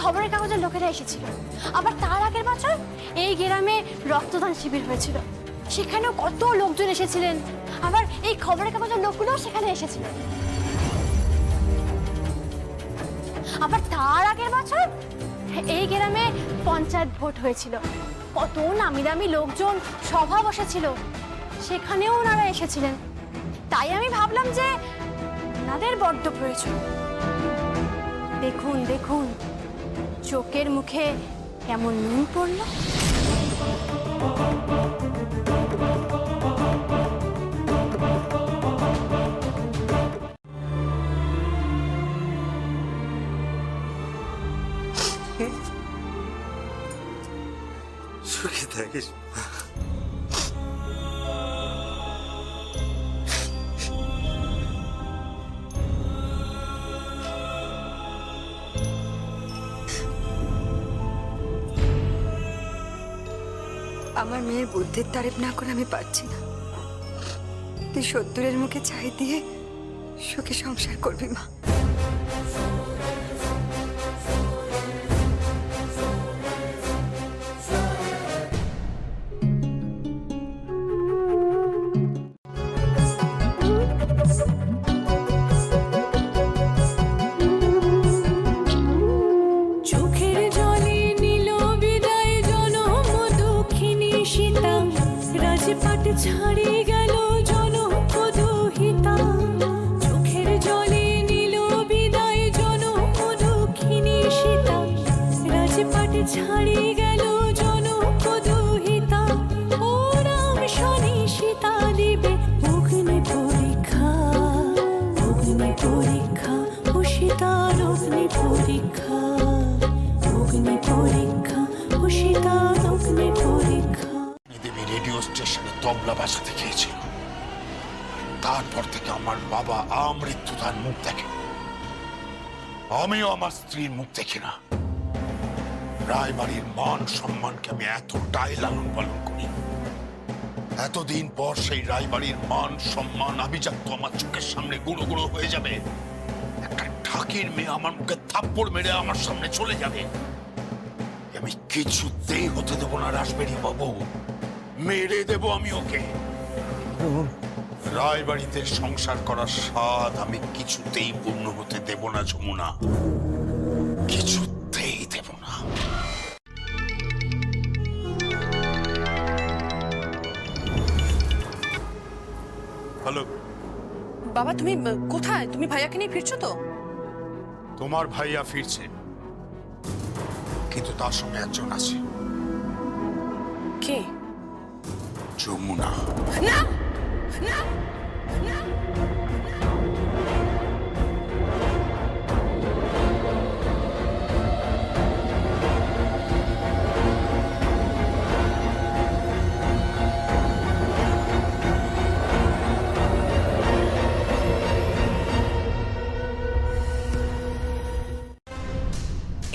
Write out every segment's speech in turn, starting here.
খবরের কাগজের লোকেরা এসেছিল। আবার তার আগের বছর এই গ্রামে রক্তদান শিবির হয়েছিল, সেখানেও কত লোকজন এসেছিলেন। আবার এই খবরের কাগজের লোকগুলোও সেখানে এসেছিল। আবার তার আগের বছর এই গ্রামে পঞ্চায়েত ভোট হয়েছিল, কত নামি দামি লোকজন সভা বসেছিল, সেখানেও ওনারা এসেছিলেন। তাই আমি ভাবলাম যে ওনাদের বড্ড প্রয়োজন। দেখুন দেখুন চোখের মুখে কেমন নুন পড়ল। সুখী থাকিস। আমার মেয়ের বুদ্ধির তারিফ না করে আমি পারছি না। তুই সত্তরের মুখে চাই দিয়ে সুখে সংসার করবি মা। চোখের জলে নীল বিদায় জনম দক্ষিণী সীতা, রাজপাট ছাড়ি গেল জনক দুহিতা। চোখের জলে নীল বিদায় জনম দক্ষিণী সীতা, রাজপাট ছাড়ি গেল জনক দুহিতা। ও রাম শনি সীতা দিবে অগ্নি পরীক্ষা, অগ্নি পরীক্ষা, ও সীতার অগ্নি পরীক্ষা, অগ্নি পরীক্ষা, ও সীতার অগ্নি পরীক্ষা। দেবী রেডিও স্টেশনে তবলা বাজাতে গিয়েছিল, তারপর থেকে আমার বাবা আমৃত্যুতার মুখ দেখে, আমিও আমার স্ত্রীর মুখ দেখি না। রায়বাড়ির মান সম্মানকে আমি এতটাই লালন পালন করি, এতদিন পর সেই রায়বাড়ির মান সম্মান আভিজাত্য আমার চোখের সামনে গুঁড়ো গুঁড়ো হয়ে যাবে। একটা ঢাকির মেয়ে আমার মুখে থাপ্পড় মেরে আমার সামনে চলে যাবে, আমি কিছুতেই হতে দেব না। রাসবেরি বাবু, মেরে দেব আমি ওকে। রায়বাড়িতে সংসার করার স্বাদ আমি কিছুতেই পূর্ণ হতে দেব না যমুনা, কিছুতেই দেব না। হ্যালো বাবা, তুমি কোথায়? তুমি ভাইয়াকে নিয়ে ফিরছো তো? তোমার ভাইয়া ফিরছে, কিন্তু তার সঙ্গে একজন আছে। কে? যমুনা। না না না,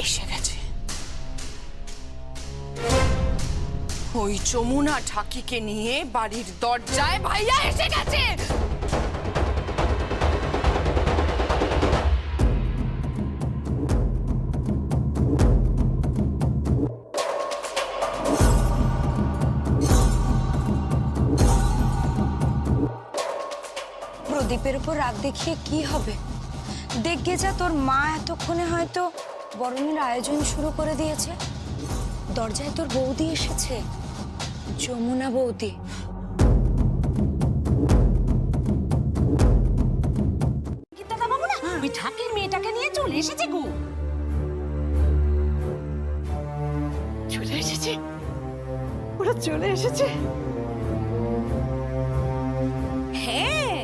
এসে গেছে। ওই যমুনা ঢাকিকে নিয়ে বাড়ির দরজায় ভাইয়া এসে গেছে। প্রদীপের উপর রাগ দেখিয়ে কি হবে? দেখবে যা, তোর মা এতক্ষণে হয়তো বরণের আয়োজন শুরু করে দিয়েছে। দরজায় তোর বৌদি এসেছে, যমুনা বৌদি। ওই ঠাকের মেয়েটাকে নিয়ে চলে এসেছে গো। চলে এসেছে, ওরা চলে এসেছে। হ্যাঁ,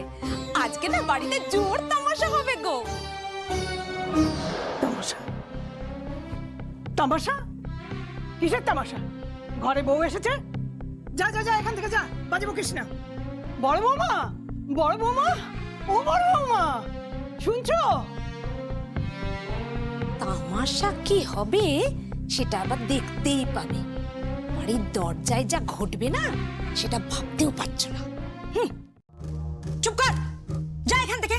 আজকে না বাড়িতে জোর তামাশা হবে গো। তামাশা? তামাশা? কিসের তামাশা? ঘরে বউ এসেছে? যা যা যা, এখান থেকে যা, বাজে বকিস না। বড় বৌমা, বড় বৌমা, ও বড় বৌমা, শুনছো? তামাশা কি হবে সেটা আবার দেখতেই পাবে। বাড়ির দরজায় যা ঘটবে না সেটা ভাবতেও পারছো না। চুপ কর, যা এখান থেকে।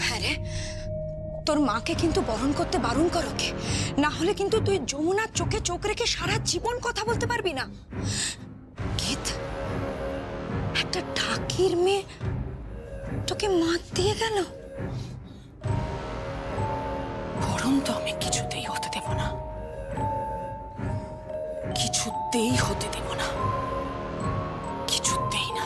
হ্যাঁ রে, তোর মাকে কিন্তু বরণ করতে বারণ কর ওকে, না হলে কিন্তু তুই যমুনার চোখে চোখ রেখে সারা জীবন কথা বলতে পারবি না। গীত, একটা ঠাকির মেয়ে তোকে মাত দিয়ে গেল। বরং তো আমি কিছুতেই হতে দেব না, কিছুতেই হতে দেব না, কিছুতেই না।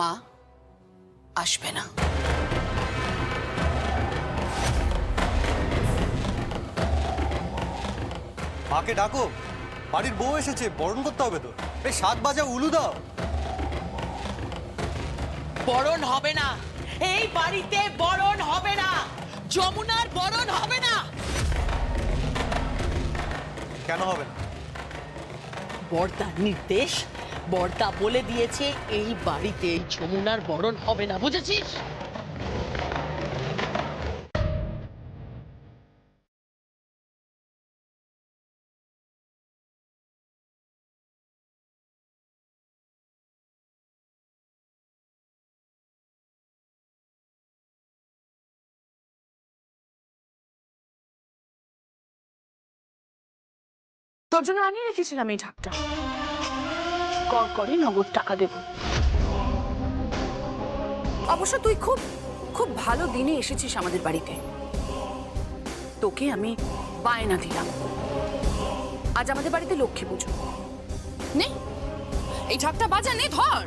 মা আসবে না। মাকে ডাকো, বাড়ির বউ এসেছে, বরণ করতে হবে তো। বেশ 7 বাজা উলু দাও। বরণ হবে না, এই বাড়িতে বরণ হবে না, যমুনার বরণ হবে না। কেন হবে না? বর্দার নির্দেশ, বর্দা বলে দিয়েছে এই বাড়িতে যমুনার বরণ হবে না, বুঝেছিস? তোর জন্য আনিয়ে রেখেছিলাম এই ঢাকটা, কর করে নগদ টাকা দেব। অবশ্য তুই খুব খুব ভালো দিনে এসেছিস আমাদের বাড়িতে, তোকে আমি বায়না দিলাম। আজ আমাদের বাড়িতে লক্ষ্মী পুজো, নে এই ঢাকটা বাজা, নে ধর।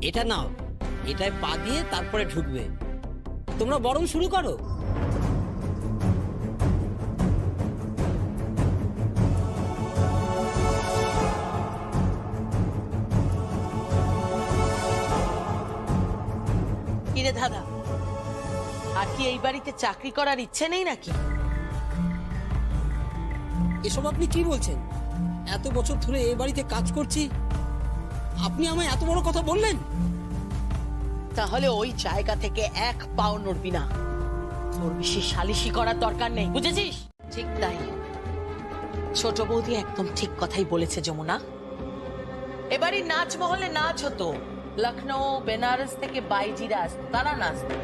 এটা নাও, এটায় পা দিয়ে তারপরে ঢুকবে। তোমরা বরণ শুরু করো। কিরে দাদা, আর কি এই বাড়িতে চাকরি করার ইচ্ছে নেই নাকি? এসব আপনি কি বলছেন? এত বছর ধরে এই বাড়িতে কাজ করছি, আপনি আমায় এত বড় কথা বললেন? তাহলে ওই জায়গা থেকে এক পাও নড়বি না, তোর বেশি সালিশি করার দরকার নেই, বুঝেছিস? ঠিক তাই, ছোট বৌদি একদম ঠিক কথাই বলেছে যমুনা। এবারই নাচ মহলে নাচ হতো, লখনৌ বেনারস থেকে বাইজিরা আসতো, তারা নাচতো।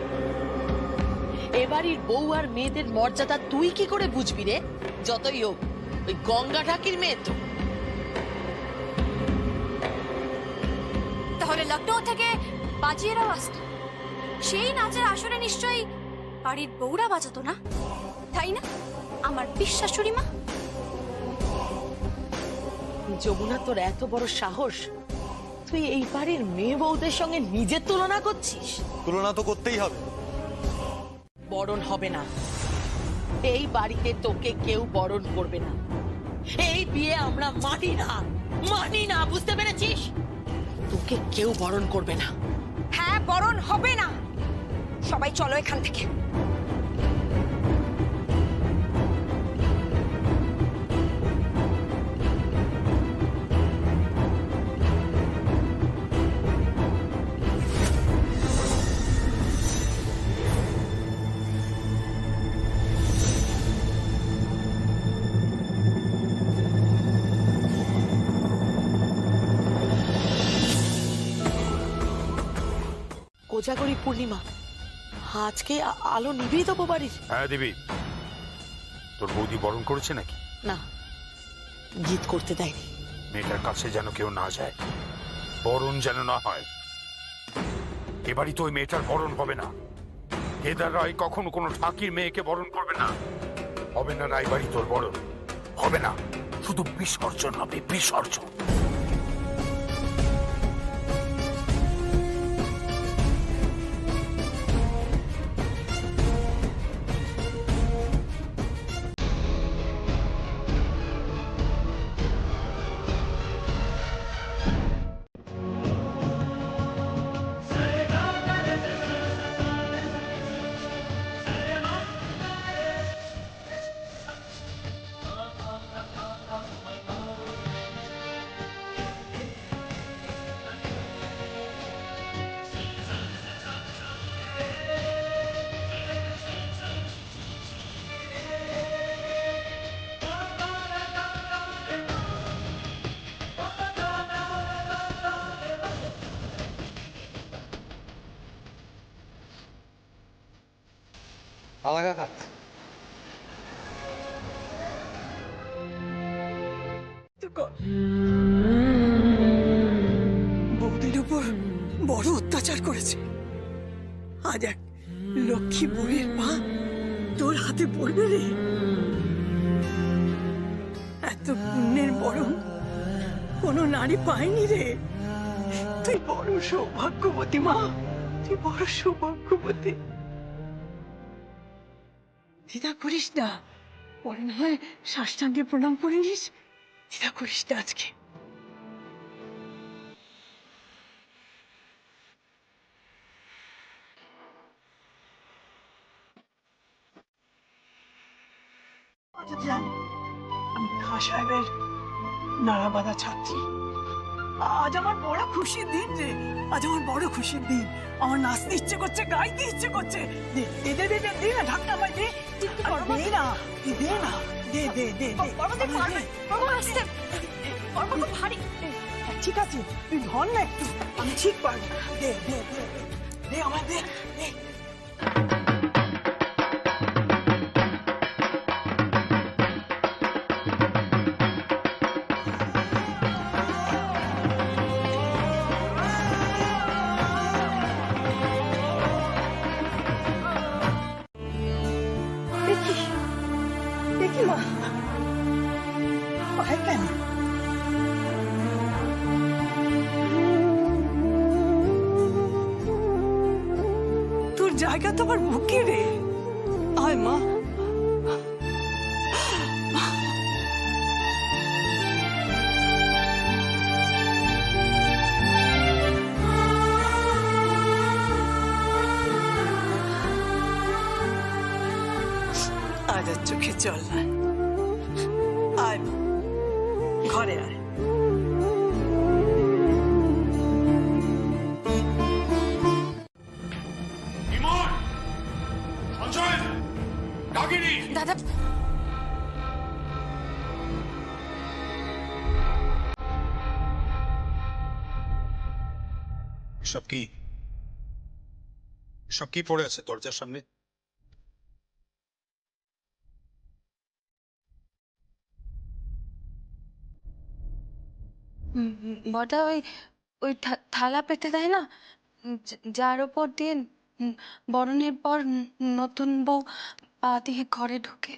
এবাড়ির বউ আর মেয়েদের মর্যাদা তুই কি করে বুঝবি রে? যতই হোক ওই গঙ্গা ঠাকির মেয়ে তো। তাহলে লখনৌ থেকে বাজিয়েরাও আসতো, সেই নাচের আসরে নিশ্চয়ই বাড়ির বউরা বাজাতো না, তাই না আমার বিশ্বাসুরি মা? যমুনা, তোর এত বড় সাহস, তুই এই বাড়ির মেয়ে বউদের সঙ্গে নিজের তুলনা করছিস? তুলনা তো করতেই হবে। বরণ হবে না, এই বাড়িতে তোকে কেউ বরণ করবে না, এই বিয়ে আমরা মানি না, মানি না, বুঝতে পেরেছিস? তোকে কেউ বরণ করবে না। হ্যাঁ, বরণ হবে না। সবাই চলো এখান থেকে। কোজাগরী পূর্ণিমা, আজকে আলো নিভিয়ে দেবো বাড়ির। হ্যাঁ দেবী, তোর বৌদি বরণ করেছে নাকি? না, গীত করতে দেয়নি। মেয়েটার কাছে যেন কেউ না যায়, বরণ যেন না হয়। এবারই তো ওই মেয়েটার বরণ হবে না। কেদার রায় কখনো কোনো ঠাকির মেয়েকে বরণ করবে না। হবে না রায়বাড়ি তোর বরণ হবে না, শুধু বিসর্জন হবে, বিসর্জন। আমার কাকা বৌদির উপর বড় অত্যাচার করেছে। আজ এক লক্ষ্মী বুড়ির পা তোর হাতে পড়বে রে। এত পুণ্যের বরং কোনো নারী পায়নি রে। তুই বড় সৌভাগ্যবতী মা, তুই বড় সৌভাগ্যবতী। দ্বিধা করিস না, পরে না হয় সাষ্টাঙ্গে প্রণাম করে নিস। দ্বিধা করিস না আজকে। আচ্ছা জান, আমি খাঁ সাহেবের নাড়াবাঁধা ছাত্রী। আজ আমার বড় খুশির দিন রে, আজ আমার বড় খুশির দিন। আমার নাচতে ইচ্ছে করছে, গাইতে ইচ্ছে করছে। দে দে দে দে দে না, ঢাকটা আমায় দে। দে না, দে না, দে দে দে দে। ঠিক আছে, তুই ধর না একটু, আমি ঠিক পারবো। দে দে দে দে, আমায় দে দে। দেখি মা, পায়ে কেন? তোর জায়গা তো আমার বুকে রে। আয় মা। আজ আর চোখে জল নাই। আয় মা, ঘরে আয়। ইমন, সঞ্জয়, রাগিনী, দাদা, সব কি পড়ে আছে দরজার সামনে? বড়া ওই ওই থালা পেতে দেয় না, যার উপর দিয়ে বরণের পর নতুন বউ পা দিয়ে ঘরে ঢুকে।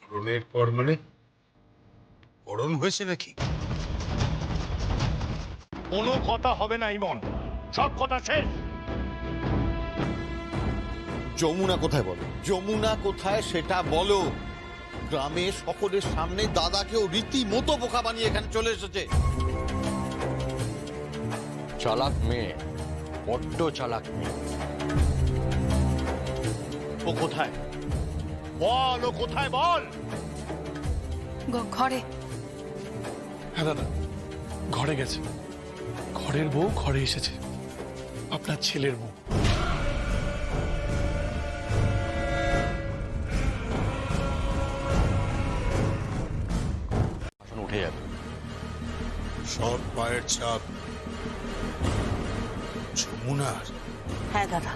বরণের পর মানে বরণ হয়েছে নাকি? কোনো কথা হবে না ইমন, সব কথা শেষ। যমুনা কোথায় বলো, যমুনা কোথায় সেটা বলো। গ্রামে সকলের সামনে দাদাকেও রীতিমতো বোকা বানিয়ে এখানে চলে এসেছে। চালাক মেয়ে, বড্ড চালাক মেয়ে। ও কোথায় বল, ও কোথায় বল। ঘরে। হ্যাঁ দাদা, ঘরে গেছে। ঘরের বউ ঘরে এসেছে, আপনার ছেলের বউ। উঠে যাবে সব পায়ের ছাপ যমুনার। হ্যাঁ দাদা,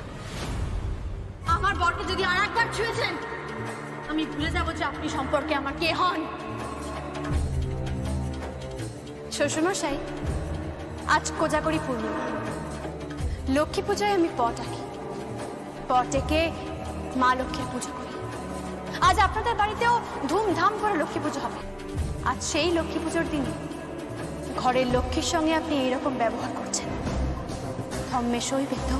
আমার বরকে যদি আর একবার ছুঁয়েছেন, আমি ভুলে যাবো যে আপনি সম্পর্কে আমার কে হন। শ্বশুরমশাই, আজ কোজাগরী পূর্ণিমা। লক্ষ্মী পূজায় আমি পট আঁকি, পটেকে মা লক্ষ্মীর পুজো করি। আজ আপনাদের বাড়িতেও ধুমধাম করে লক্ষ্মী পুজো হবে। আজ সেই লক্ষ্মী পুজোর দিনে ঘরের লক্ষ্মীর সঙ্গে আপনি এইরকম ব্যবহার করছেন, ধম্মে সইবে তো?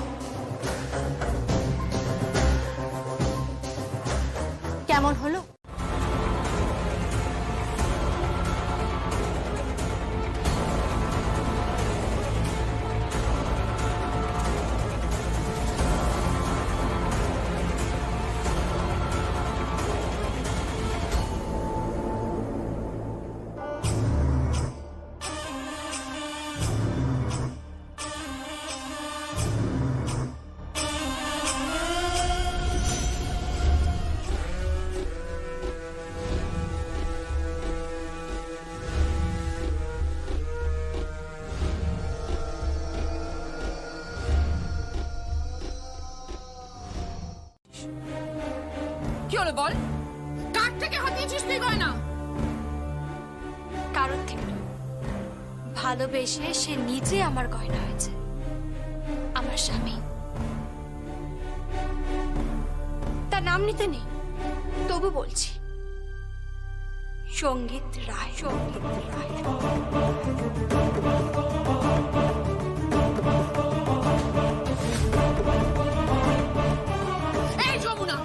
কেমন হলো? কি হলো বল? কার থেকে হাতিয়েছিস তুই গয়না? কারণ থেকে নয়। ভালোবেসে সে নিজে আমার গয়না হয়েছে, আমার স্বামী। তার নাম নিতে নেই, তবু বলছি, সঙ্গীত রায়। সঙ্গীত রায়। এই Jamuna,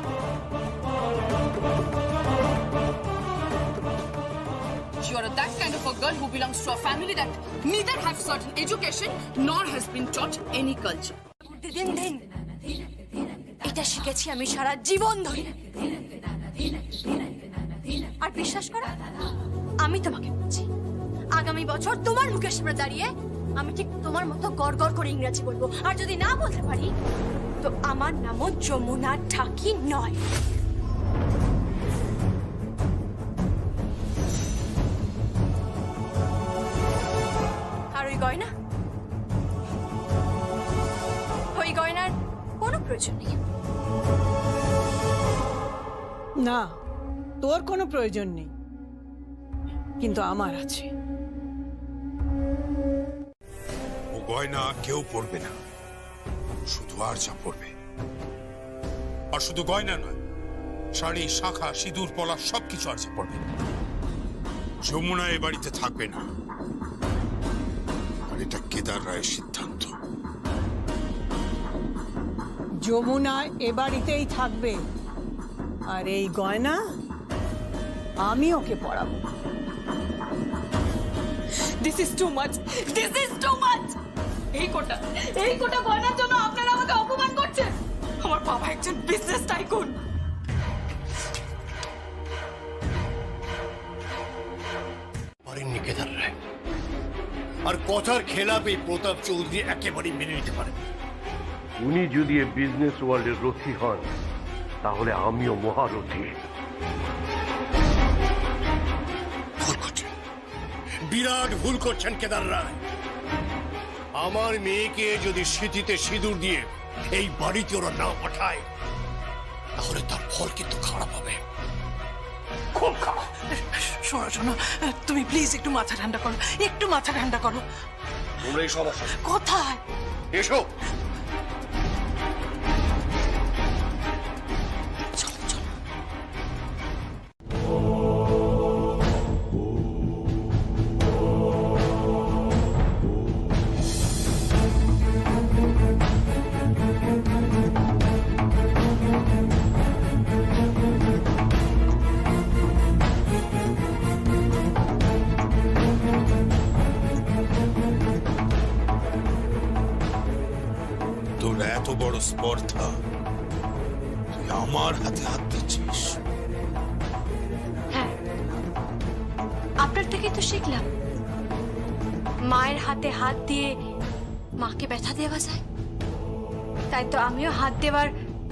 you are that kind of a girl who belongs to a family that neither have certain education nor has been taught any culture. দিন দিন এটা শিখেছি আমি সারা জীবন ধরে। আর বিশ্বাস করো, আমি তোমাকে বলছি, আগামী বছর তোমার মুখের সামনে দাঁড়িয়ে আমি ঠিক তোমার মতো গড় গড় করে ইংরেজি বলবো। আর যদি না বলতে পারি, তো আমার নামও যমুনা ঢাকি নয়। আর ওই গয়না, ওই গয়নার কোনো প্রয়োজন নেই। না, তোর কোনো প্রয়োজন নেই, কিন্তু আমার আছে। ও গয়না কেউ পরবে না, শুধু আরজা পরবে। আর শুধু গয়না নয়, শাড়ি, শাখা, সিঁদুর, পলা সবকিছু আরজা পরবে। যমুনা এ বাড়িতে থাকবে না, আর এটা কেদার রায়ের সিদ্ধান্ত। যমুনা এ বাড়িতেই থাকবে, আর এই গয়না আমি ওকে পরাবো। This is too much. This is too much. এই কোটা গয়নার জন্য আপনারা আমাকে অপমান করছেন। আমার বাবা একজন বিজনেস টাইকুন। পারেননি কেদার রায়, আর কথার খেলাপে প্রতাপ চৌধুরী একেবারেই মেনে নিতে পারেন। উনি যদি এই বিজনেস ওয়ার্ল্ডের রথী হন, তাহলে আমিও মহারথী। ভুল করছেন, বিরাট ভুল করছেন কেদার রায়। আমার মেয়েকে যদি স্মৃতিতে সিঁদুর দিয়ে এই বাড়িতে ওরা না পাঠায়, তাহলে তার ফল কিন্তু খারাপ হবে, খুব খারাপ। শোনো শোনো, তুমি প্লিজ একটু মাথা ঠান্ডা করো, একটু মাথা ঠান্ডা করো। তোমরা এই সমস্যা কোথায়? এসো। তোর এত বড় স্পর্ধা, তুই আমার হাতে হাত দিচ্ছিস। হ্যাঁ, আপনার থেকেই তো শিখলাম, মায়ের হাতে হাত দিয়ে মাকে ব্যথা দেওয়া যায়। তাই তো আমিও হাত দেওয়ার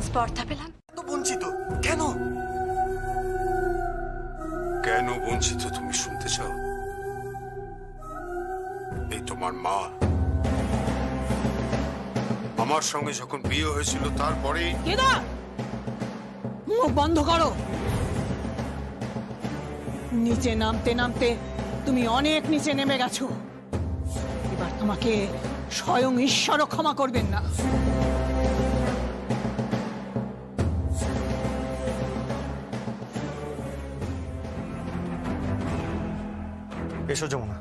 স্পর্ধা পেলাম। তো বঞ্চিত কেন? কেন বঞ্চিত তুমি শুনতে চাও? এই তোমার মা আমার সঙ্গে যখন বিয়ে হয়েছিল, তারপরে কেদা, মুখ বন্ধ করো। নিচে নামতে নামতে তুমি অনেক নিচে নেমে গেছো। এবার তোমাকে স্বয়ং ঈশ্বরও ক্ষমা করবেন না। এসো যমুনা।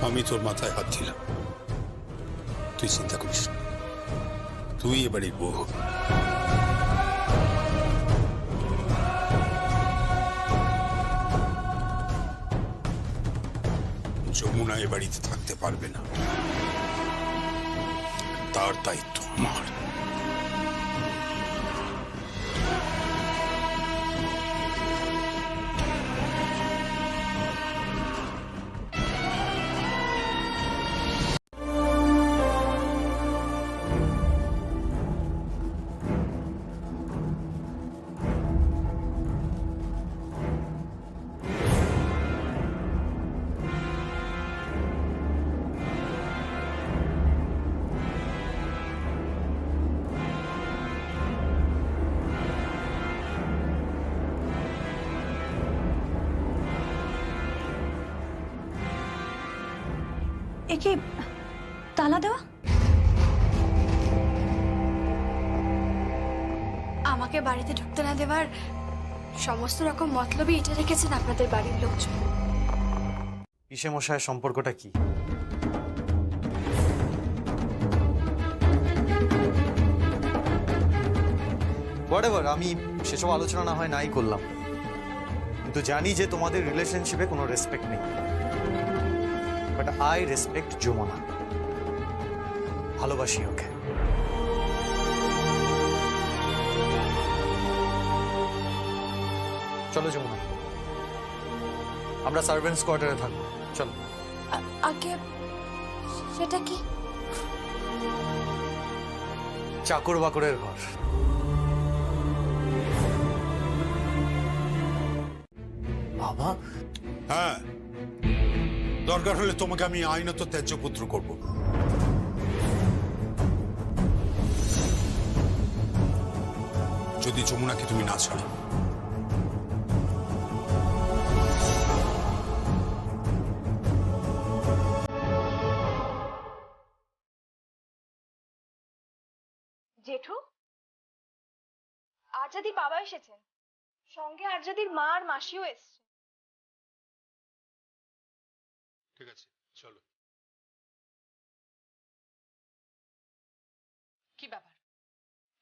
আমি তোর মাথায় হাত দিলাম, তুই চিন্তা করিস না, তুই এ বাড়ির বউ হবি। যমুনা এ বাড়িতে থাকতে পারবে না, তার দায়িত্ব আমার। একে তালা দেওয়া? আমাকে বাড়িতে ঢুকতে না দেওয়ার সমস্ত রকম মতলবই এটা রেখেছেন আপনাদের বাড়ির লোকজন। পিসে মশাইয়ের সম্পর্কটা কি? হোয়াটএভার, আমি সেসব আলোচনা না হয় নাই করলাম, কিন্তু জানি যে তোমাদের রিলেশনশিপে কোনো রেসপেক্ট নেই। বাট আই রেসপেক্ট যমুনা, ভালোবাসি ওকে। চলো যমুনা, আমরা সার্ভেন্টস কোয়ার্টারে থাকবো, চলো। আগে সেটা কি? চাকর বাকরের ঘর। বাবা, হ্যাঁ, দরকার হলে তোমাকে আমি আইনত ত্যায্য পুত্র করব। যদি যমুনাকে তুমি না ছাড়ো। জেঠু, আজাদির বাবা এসেছেন, সঙ্গে আজাদির মা আর মাসিও এসছে। ঠিক আছে, চলো। কি ব্যাপার,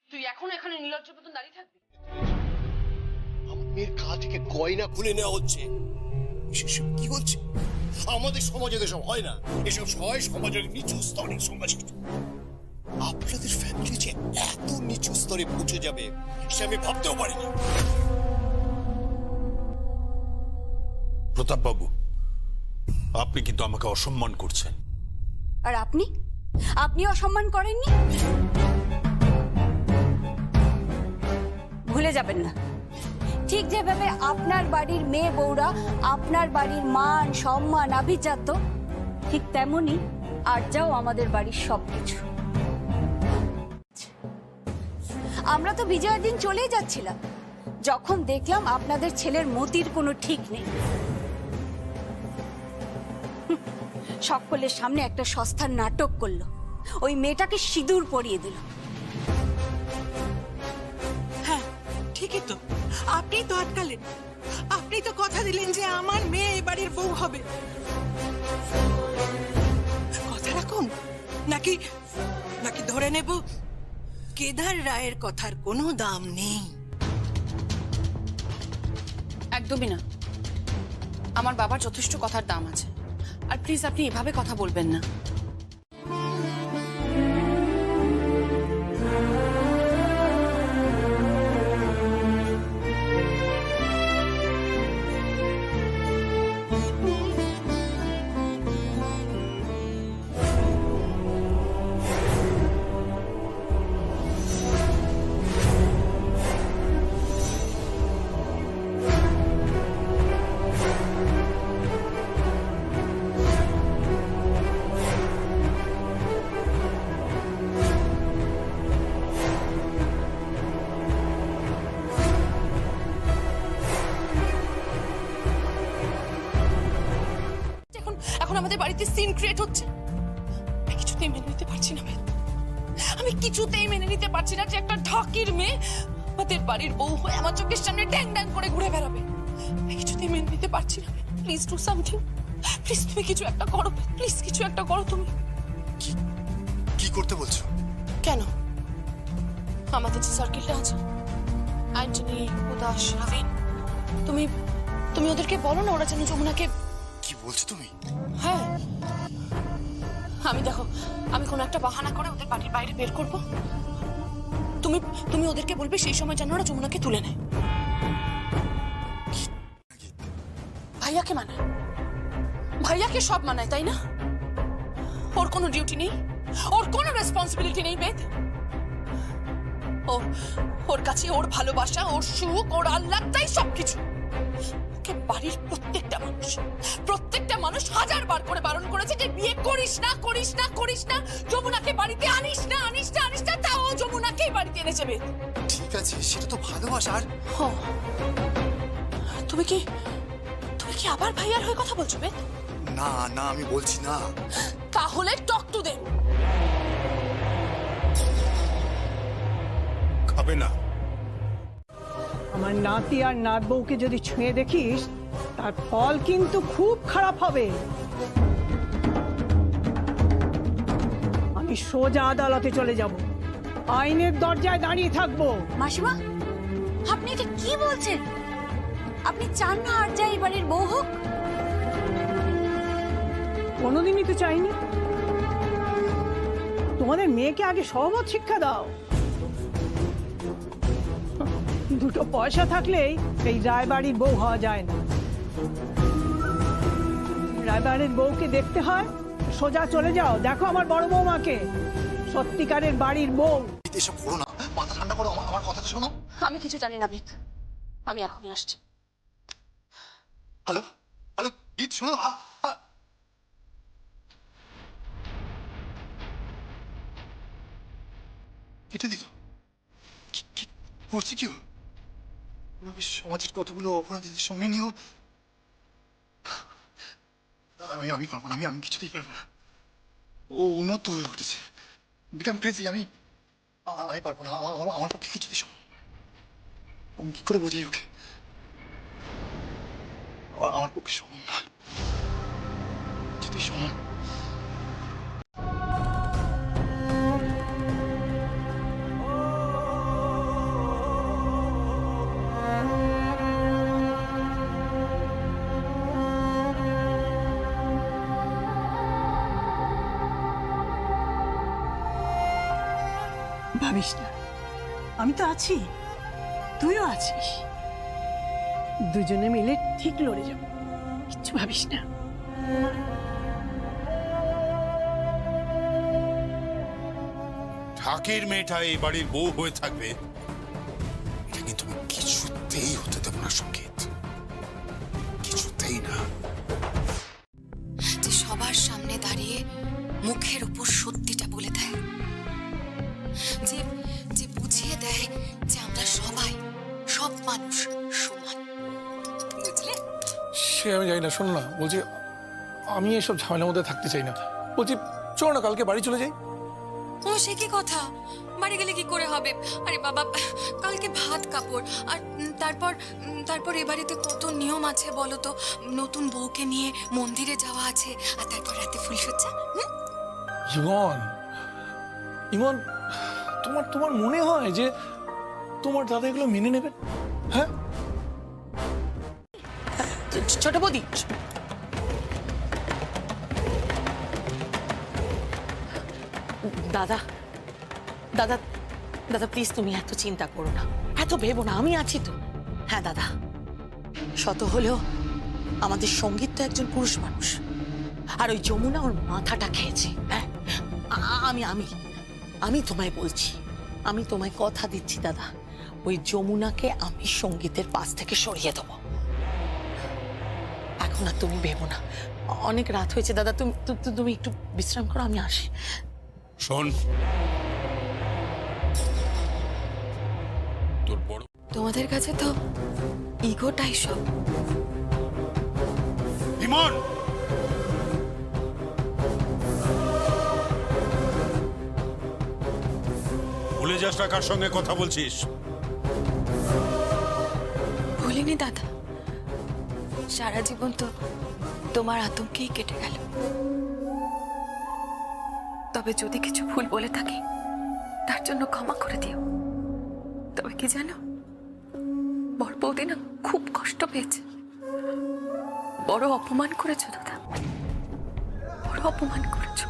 তুই এখন এখানে নির্লজ্জ মতন দাঁড়িয়ে থাকবি? আমার মেয়ের গা থেকে গয়না খুলে নেওয়া হচ্ছে, সেসব কি হচ্ছে? আমাদের সমাজে এসব হয় না, এসব হয় সমাজের নিচু স্তরের সমাজে। আপনাদের ফ্যামিলি যে এত নিচু স্তরে পৌঁছে যাবে সে আমি ভাবতেও পারিনি। প্রতাপ বাবু, আপনি কিন্তু আমাকে অসম্মান করছেন। আর আপনি অসম্মান করেননি? ভুলে যাবেন না, ঠিক যেভাবে আপনার বাড়ির মেয়ে বউরা আপনার বাড়ির মান সম্মান আভিজাত্য, ঠিক তেমনি আর্যাও আমাদের বাড়ির সবকিছু। আমরা তো বিজয়ের দিন চলেই যাচ্ছিলাম, যখন দেখলাম আপনাদের ছেলের মতির কোনো ঠিক নেই। সকলের সামনে একটা সস্তার নাটক করলো, ওই মেয়েটাকে সিঁদুর পরিয়ে দিল। হ্যাঁ, ঠিকই তো, আপনিই তো আটকালেন, আপনি তো কথা দিলেন যে আমার মেয়ে এ বাড়ির বউ হবে। কথা রাখুন নাকি নাকি ধরে নেব কেদার রায়ের কথার কোনো দাম নেই? একদমই না, আমার বাবার যথেষ্ট কথার দাম আছে। আর প্লিজ আপনি এভাবে কথা বলবেন না। এখন আমাদের বাড়িতে সিন ক্রিয়েট হচ্ছে, আমি কিছুতেই মেনে নিতে পারছি না। আমি কিছুতেই মেনে নিতে পারছি না যে একটা ঢাকির মেয়ে আমাদের বাড়ির বউ হয়ে আমার চোখের সামনে ড্যাং ড্যাং করে ঘুরে বেড়াবে। আমি কিছুতেই মেনে নিতে পারছি না। প্লিজ ডু সামথিং, প্লিজ তুমি কিছু একটা করো, প্লিজ কিছু একটা করো। তুমি কি করতে বলছো? কেন, আমাদের যে সার্কেলটা আছে, অ্যান্টনি, উদাস, রবিন, তুমি ওদেরকে বলো না ওরা যেন যমুনাকে। কি বলছো তুমি? হ্যাঁ, আমি কোনো একটা বাহানা করে ওদের বাড়ির বাইরে বের করব। তুমি ওদেরকে বলবে সেই সময় যেন ওরা যমুনাকে তুলে নেয়। ভাইয়াকে মানায়, ভাইয়াকে সব মানায়, তাই না? ওর কোনো ডিউটি নেই, ওর কোনো রেসপন্সিবিলিটি নেই বেদ। ওর কাছে ওর ভালোবাসা, ওর সুখ, ওর আহ্লাদটাই সবকিছু। ওকে বাড়ির প্রত্যেকটা মানুষ হাজার বার করে বারণ করেছে যে বিয়ে করিস না, করিস না, করিস না, যমুনাকে বাড়িতে আনিস না, আনিস না, আনিস না। তাও যমুনাকেই বাড়িতে এনেছে বেদ। ঠিক আছে, সেটা তো ভালোবাসার। তুমি কি আবার ভাইয়ার হয়ে কথা বলছো বেদ? না না, আমি বলছি না। তাহলে টক টু দেম। খাবে না। আমার নাতি আর নাত বউকে যদি ছুঁয়ে দেখিস তার ফল কিন্তু খুব খারাপ হবে। আমি সোজা আদালতে চলে যাব, আইনের দরজায় দাঁড়িয়ে থাকবো। মাসিমা, আপনি এটা কি বলছেন? আপনি চান না আর যা এই বাড়ির বউ হোক? কোনোদিনই তো চাইনি। তোমাদের মেয়েকে আগে সহবত শিক্ষা দাও। দুটো পয়সা থাকলেই এই রায়বাড়ির বউ হওয়া যায় না। রায়বাড়ির বউকে দেখতে হয়, সোজা চলে যাও, দেখো আমার বড় বৌমাকে, সত্যিকারের বাড়ির বউ। এসব করো না, মাথা ঠান্ডা করো, আমার কথা শোনো। আমি কিছু জানি না মিত, আমি এখনই আসছি। হ্যালো হ্যালো গীত শোনো। কেটে দিল। কি করছি কি? সমাজের কতগুলো অপরাধীদের সঙ্গে নিয়েও আমি পারবো না, আমি কিছুতেই পারবো না। ও উন্নত হয়ে উঠেছে, বিকাম ক্রেজি। আমি পারবো না, আমার পক্ষে কিছুতেই সম্ভব। আমি কি করে বোঝাই ওকে? আমার পক্ষে সম্ভব না, কিছুতেই সম্ভব। ভাবিস না, আমি তো আছি, তুইও আছিস, দুজনে মিলে ঠিক লড়ে যাব, কিচ্ছু ভাবিস না। ঢাকের মেয়েটা এই বাড়ির বউ হয়ে থাকবে, এটা কিন্তু আমি কিছুতেই হতে দেব না সঙ্গীত, কিছুতেই না। যে সবার সামনে দাঁড়িয়ে মুখের উপর সত্যিটা বলে দেয়, যে যে বুঝিয়ে দেয় যে আমরা সবাই, সব মানুষ সমান, বুঝলে? সে আমি জানি না, শোন না, বলছি আমি এসব ঝামেলার মধ্যে থাকতে চাই না। বলছি চলো না কালকে বাড়ি চলে যাই। ও সে কি কথা, বাড়ি গেলে কি করে হবে? আরে বাবা, কালকে ভাত কাপড়, আর তারপর এ বাড়িতে কত নিয়ম আছে বলো তো। নতুন বউকে নিয়ে মন্দিরে যাওয়া আছে, আর তারপর রাতে ফুলসজ্জা। ইমন, ইমন, তোমার মনে হয় যে তোমার দাদা এগুলো মেনে নেবেন? হ্যাঁ ছোট বৌদি, দাদা দাদা দাদা প্লিজ তুমি এত চিন্তা করো না, এত ভেবো না, আমি আছি তো। হ্যাঁ দাদা, শত হলেও আমাদের সঙ্গীত তো একজন পুরুষ মানুষ, আর ওই যমুনা ওর মাথাটা খেয়েছে। হ্যাঁ আমি আমি আমি তোমায় বলছি, আমি তোমায় কথা দিচ্ছি দাদা, ওই যমুনাকে আমি সঙ্গীতের পাশ থেকে সরিয়ে দেবো। এখন আর তুমি ভেবো না, অনেক রাত হয়েছে দাদা, তুমি একটু বিশ্রাম করো, আমি আসি। শোন, তোর বড় তোমাদের কাছে তো ইগোটাই সব। ইমন, ভুলে যাস না কার সঙ্গে কথা বলছিস। ভুলিনি দাদা, সারা জীবন তো তোমার আতঙ্কেই কেটে গেল। তবে যদি কিছু ভুল বলে থাকি তার জন্য ক্ষমা করে দিও। তবে কি জানো, বড় বৌদি না খুব কষ্ট পেয়েছে, বড় অপমান করেছো দাদা, বড় অপমান করেছো।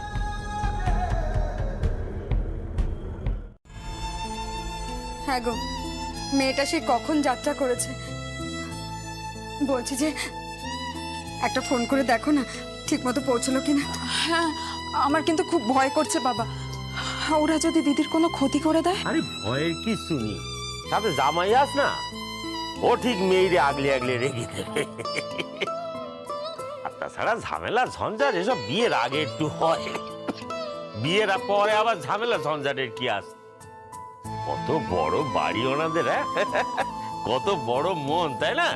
হ্যাঁ গো, মেয়েটা সে কখন যাত্রা করেছে। বলছি যে একটা ফোন করে দেখো না ঠিক মতো পৌঁছলো কিনা। হ্যাঁ, আমার কিন্তু খুব ভয় করছে বাবা, ওরা যদি দিদির কোনো ক্ষতি করে দেয়। আরে ভয়ের কিছু নেই, সাথে জামাই আস না, ও ঠিক মেয়েরে আগলে আগলে রেখে দেবে। আর তাছাড়া ঝামেলা ঝঞ্ঝাট এসব বিয়ের আগে একটু হয়, বিয়ের পরে আবার ঝামেলা ঝঞ্ঝাটের কি আছে? কত বড় বাড়ি ওনাদের, কত বড় মন, তাই না?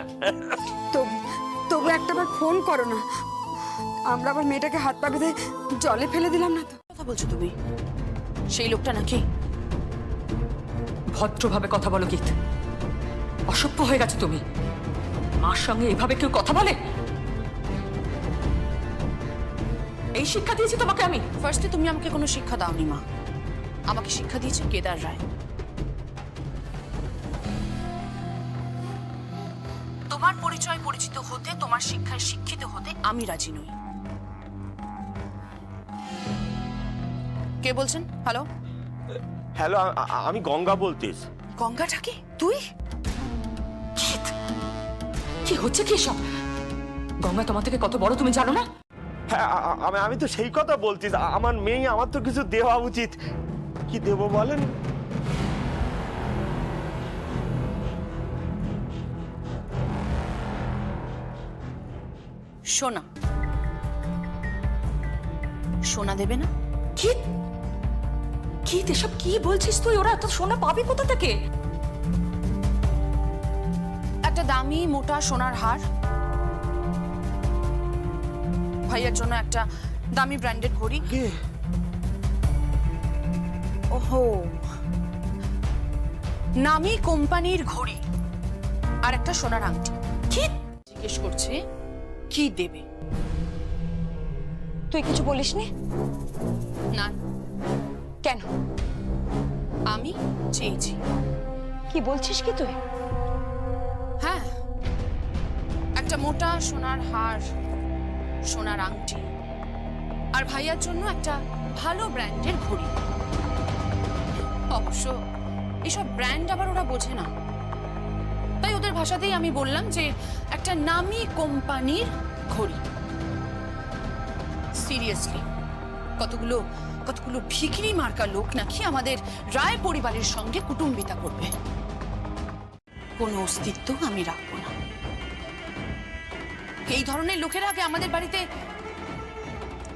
তবু একটাবার ফোন করো না, আমরা আবার মেয়েটাকে হাত পা বেঁধে জলে ফেলে দিলাম না তো? কথা বলছো তুমি? সেই লোকটা নাকি? ভদ্রভাবে কথা বলো গীত, অসভ্য হয়ে গেছে তুমি। মার সঙ্গে এভাবে কেউ কথা বলে? এই শিক্ষা দিয়েছি তোমাকে আমি? ফার্স্টে তুমি আমাকে কোনো শিক্ষা দাওনি মা, আমাকে শিক্ষা দিয়েছে কেদার রায়। তোমার পরিচয় পরিচিত হতে, তোমার শিক্ষায় শিক্ষিত হতে আমি রাজি নই। কে বলছেন? হ্যালো হ্যালো, আমি গঙ্গা বলতেছি। গঙ্গাটা কি তুই? কি হচ্ছে কি সব? গঙ্গা তোমার থেকে কত বড় তুমি জানো না? হ্যাঁ, আমি তো সেই কথা বলছি। আমার মেয়ে, আমার তো কিছু দেওয়া উচিত। কি দেব বলেন? সোনা। সোনা দেবে না? কি কি এসব কি বলছিস তুই? ওরা এত সোনা পাবে কোথা থেকে? একটা দামি মোটা সোনার হার, ভাইয়ের জন্য একটা দামি ব্র্যান্ডেড ঘড়ি। ওহো, নামি কোম্পানির ঘড়ি আর একটা সোনার আংটি। কি জিজ্ঞেস করছে কি দেবে? তুই কিছু বলিসনি? না। কেন? আমি চেয়েছি। কি বলছিস কি তুই? হ্যাঁ, একটা মোটা সোনার হার, সোনার আংটি আর ভাইয়ার জন্য একটা ভালো ব্র্যান্ডের ঘড়ি। অবশ্য এসব ব্র্যান্ড আবার ওরা বোঝে না, তাই ওদের ভাষাতেই আমি বললাম যে একটা নামি কোম্পানির ঘড়ি। সিরিয়াসলি, কতগুলো কতগুলো ভিখিরি মার্কা লোক নাকি আমাদের রায় পরিবারের সঙ্গে কুটুম্বিতা করবে। কোনো অস্তিত্ব আমি রাখবো না। এই ধরনের লোকের আগে আমাদের বাড়িতে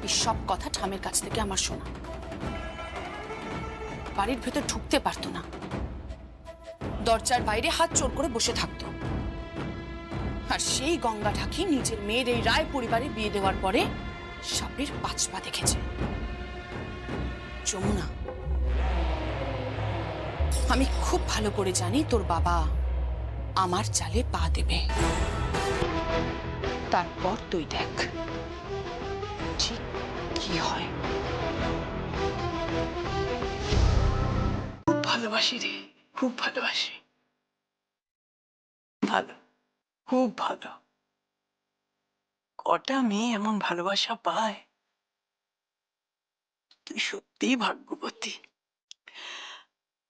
এই সব কথা ঠামের কাছ থেকে আমার শোনা। বাড়ির ভেতর ঢুকতে পারতো না, দরজার বাইরে হাত চোর করে বসে থাকতো। আর সেই গঙ্গা ঠাকি নিজের মেয়ের এই রায় পরিবারে বিয়ে দেওয়ার পরে সাপের 5 পা দেখেছে। যমুনা, আমি খুব ভালো করে জানি তোর বাবা আমার চালে পা দেবে, তারপর তুই দেখ ঠিক কি হয়। খুব ভালোবাসি রে, খুব ভালোবাসি। ভালো, খুব ভালো। কটা মেয়ে এমন ভালোবাসা পায়? তুই সত্যিই ভাগ্যবতী।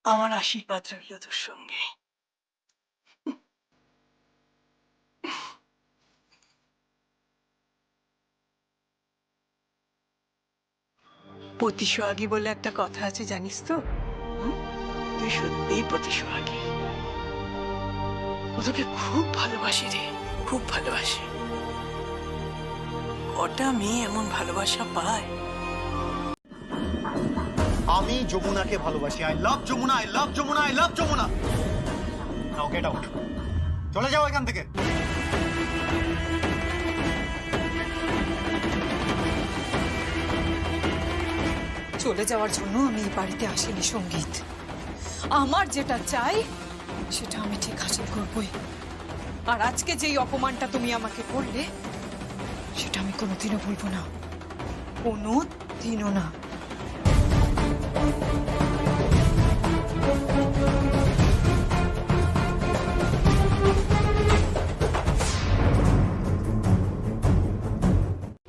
আমার আশীর্বাদ রইল তোর সঙ্গে। পতিসোহাগী বলে একটা কথা আছে, জানিস তো? তুই সত্যিই পতিসোহাগী। ও তোকে খুব ভালোবাসি রে, খুব ভালোবাসি। কটা মেয়ে এমন ভালোবাসা পায়? আমি যমুনাকে ভালোবাসি। I love Jamuna, I love Jamuna, I love Jamuna. Now get out, চলে যাও এখান থেকে। চলে যাওয়ার জন্য আমি এই বাড়িতে আসিনি সঙ্গীত। আমার যেটা চাই সেটা আমি ঠিক হাসিল করবই। আর আজকে যেই অপমানটা তুমি আমাকে করলে সেটা আমি কোনোদিনও ভুলবো না, কোনোদিনও না।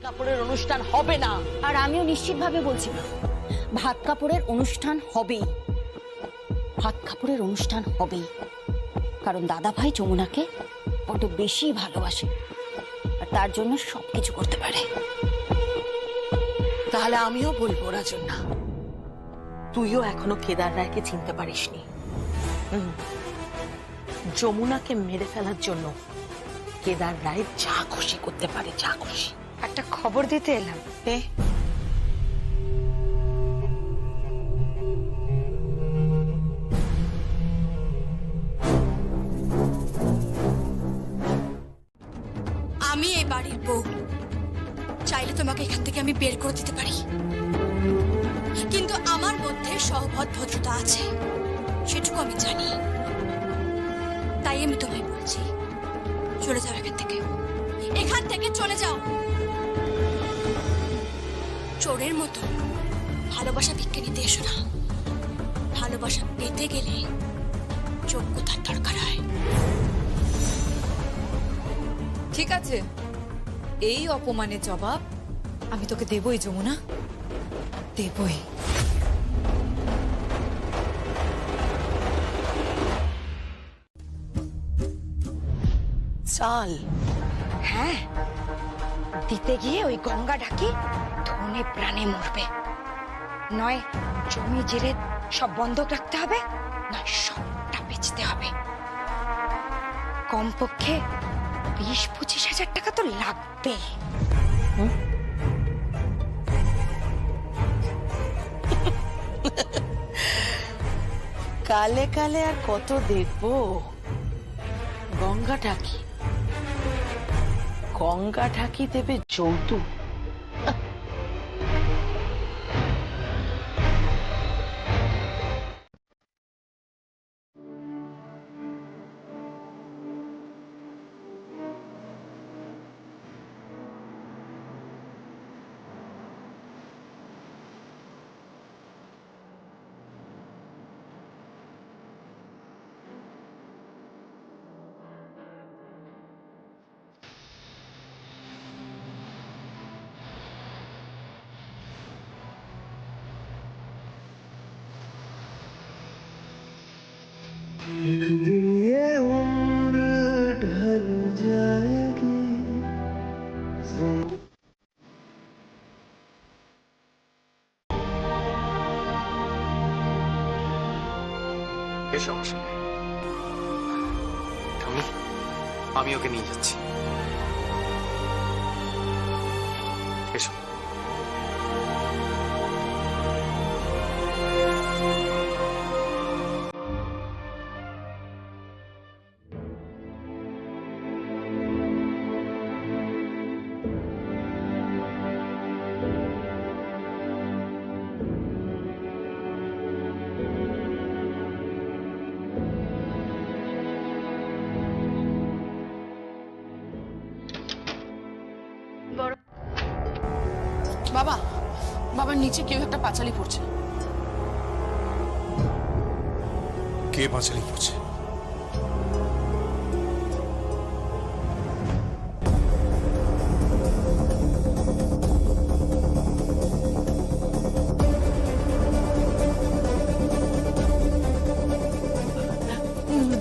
কাপড়ের অনুষ্ঠান হবে না। আর আমিও নিশ্চিতভাবে বলছি না, ভাত কাপড়ের অনুষ্ঠান হবেই। ভাত কাপড়ের অনুষ্ঠান হবেই, কারণ দাদা ভাই যমুনাকে বড্ড বেশি ভালোবাসে আর তার জন্য সবকিছু করতে পারে। তাহলে আমিও বলবো রাজন না, তুইও এখনো কেদার রায়কে চিনতে পারিসনি। যমুনাকে মেরে ফেলার জন্য কেদার রায় যা খুশি করতে পারে, যা খুশি। একটা খবর দিতে এলাম। আমি এই বাড়ির বউ, চাইলে তোমাকে এখান থেকে আমি বের করে দিতে পারি, কিন্তু আমার মধ্যে সহবত ভদ্রতা আছে, সেটুকু আমি জানি। তাই আমি তোমায় বলছি, চলে যাও এখান থেকে, এখান থেকে চলে যাও। চোরের মতো ভালোবাসা ভিক্ষে নিতে এসো না। ভালোবাসা পেতে গেলে যোগ্যতার দরকার হয়। ঠিক আছে, এই অপমানের জবাব আমি তোকে দেবই যমুনা, দেবই। চাল? হ্যাঁ, দিতে গিয়ে ওই গঙ্গা ঢাকি ধনে প্রাণে মরবে। নয় জমি জেরে সব বন্ধক রাখতে হবে, নয় সবটা বেচতে হবে। কমপক্ষে 20-25 হাজার টাকা তো লাগবে। কালে কালে আর কত দেখবো? গঙ্গা ঠাকি, গঙ্গা ঠাকি দেবে যৌতুক? এসো আমার সঙ্গে। ঠাম্মি, আমি ওকে নিয়ে যাচ্ছি। এসো। বাবা, বাবার নিচে কেউ একটা পাঁচালি পড়ছে। কে পাঁচালি পড়ছে?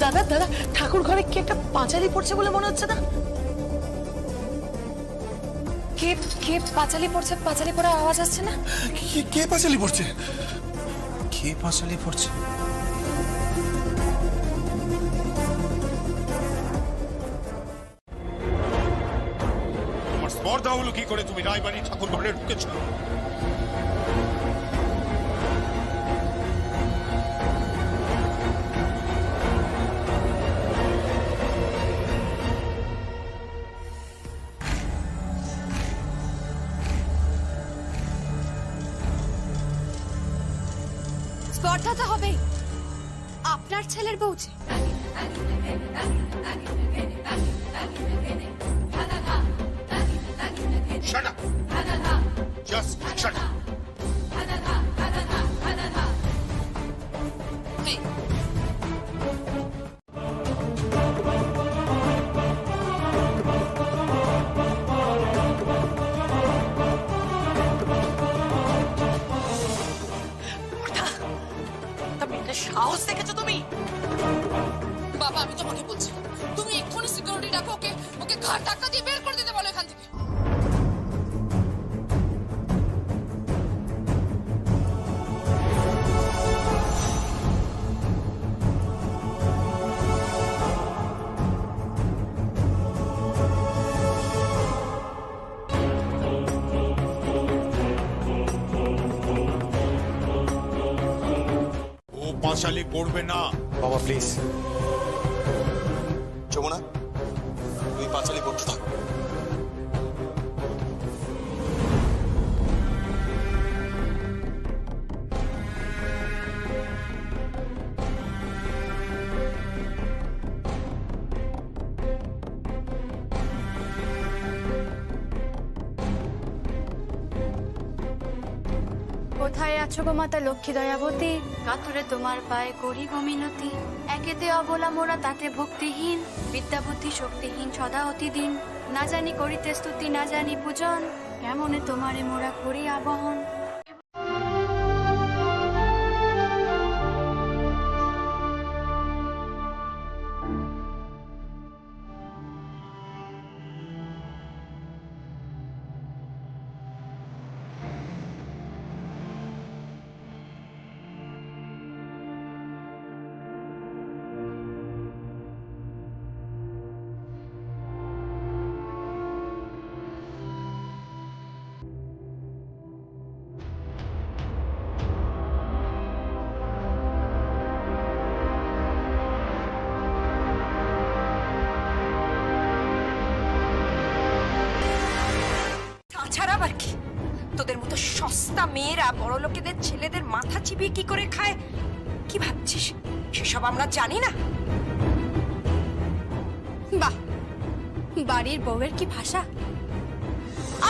দাদা দাদা, ঠাকুর ঘরে কি একটা পাঁচালি পড়ছে বলে মনে হচ্ছে না? কে কে পাঁচালি পড়ছে? পাঁচালি পড়ার আওয়াজ আসছে না? কে পাঁচালি পড়ছে? কে পাঁচালি পড়ছে? তোমার স্পর্ধা হলো কি করে তুমি রায়বাড়ি ঠাকুর ঘরে ঢুকেছ? স্পর্ধা তো হবেই, আপনার ছেলের বউ যে। Shut up! Just shut up! Hey. সাহস দেখেছো তুমি? বাবা, আমি তোমাকে বলছি, তুমি এক্ষুনি সিকিউরিটি ডাকো, ওকে ওকে ঘাট ধাক্কা দিয়ে বের করে দিতে বলো এখান থেকে। পাঁচালি পড়বে না। বাবা প্লিজ। যমুনা, তুই পাঁচালি পড়তে থাক। কোথায় আছো গো মাতা লক্ষ্মী দয়াবতী? কাতরে তোমার পায়ে করি গো মিনতি। একেতে অবলা মোরা তাতে ভক্তিহীন, বিদ্যা বুদ্ধি শক্তিহীন সদা অতিদিন। না জানি করিতে স্তুতি না জানি পূজন, কেমনে তোমারে মোরা করি আবহন। তাছাড়া আবার কি? তোদের মতো সস্তা মেয়েরা বড় লোকেদের ছেলেদের মাথা চিবিয়ে কি করে খায় কি ভাবছিস? সেসব আমরা জানি না। বাহ, বাড়ির বউয়ের কি ভাষা!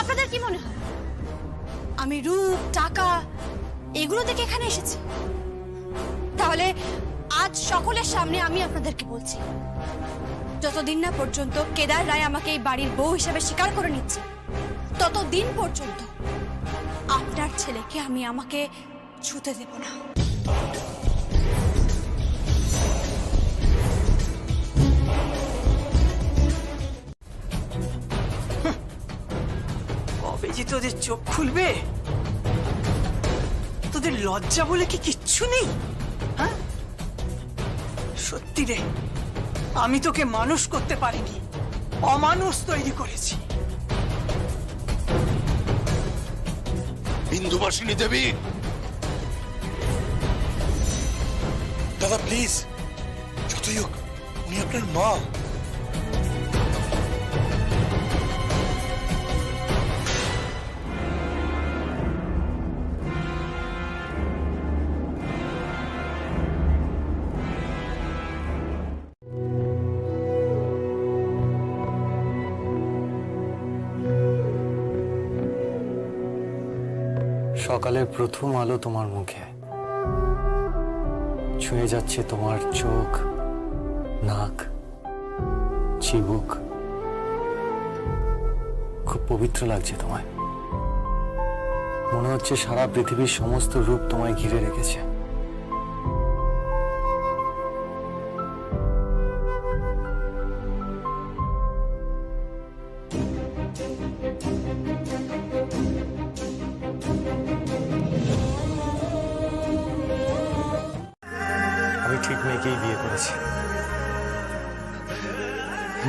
আপনাদের কি মনে হয় আমি রূপ টাকা এগুলো দেখে এখানে এসেছি? তাহলে আজ সকলের সামনে আমি আপনাদেরকে বলছি, যতদিন না পর্যন্ত কেদার রায় আমাকে এই বাড়ির বউ হিসেবে স্বীকার করে নিচ্ছে, ততদিন পর্যন্ত আপনার ছেলেকে আমি আমাকে ছুতে দেব না। কবে যে তোদের চোখ খুলবে? তোদের লজ্জা বলে কি কিচ্ছু নেই? হ্যাঁ, সত্যি রে, আমি তোকে মানুষ করতে পারিনি, অমানুষ তৈরি করেছি। বিন্দুবাসিনী দেবী, দাদা প্লিজ, যতই হোক উনি আপনার মা। সকালের প্রথম আলো তোমার মুখে ছুঁয়ে যাচ্ছে, তোমার চোখ, নাক, চিবুক। খুব পবিত্র লাগছে তোমায়। মনে হচ্ছে সারা পৃথিবীর সমস্ত রূপ তোমায় ঘিরে রেখেছে। আমি ঠিক মেয়েকেই বিয়ে করেছি।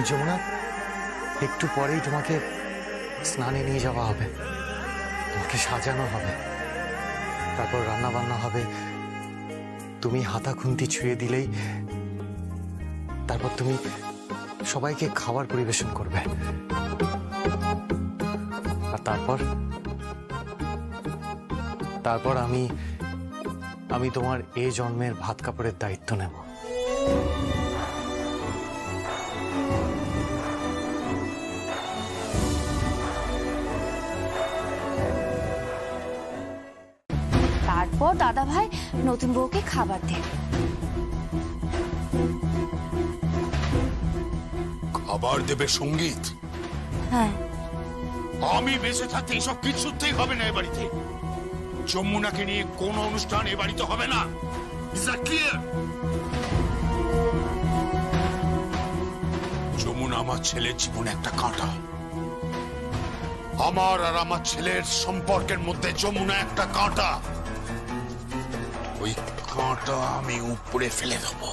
যমুনা, একটু পরেই তোমাকে স্নানে নিয়ে যাওয়া হবে, তোমাকে সাজানো হবে, তারপর রান্না বান্না হবে। তুমি হাতা খুন্তি ছুঁয়ে দিলেই তারপর তুমি সবাইকে খাবার পরিবেশন করবে। আর তারপর আমি তোমার এ জন্মের ভাত কাপড়ের দায়িত্ব নেব। তারপর দাদা ভাই নতুন বউকে খাবার দেন। খাবার দেবে সঙ্গীত? হ্যাঁ। আমি বেঁচে থাকতে এসব কিছুতেই হবে না এ বাড়িতে। যমুনাকে নিয়ে কোনো অনুষ্ঠান এ বাড়িতে হবে না। Is that clear? যমুনা আমার ছেলের জীবনে একটা কাঁটা। আমার আর আমার ছেলের সম্পর্কের মধ্যে যমুনা একটা কাঁটা। ওই কাঁটা আমি উপরে ফেলে দেবো।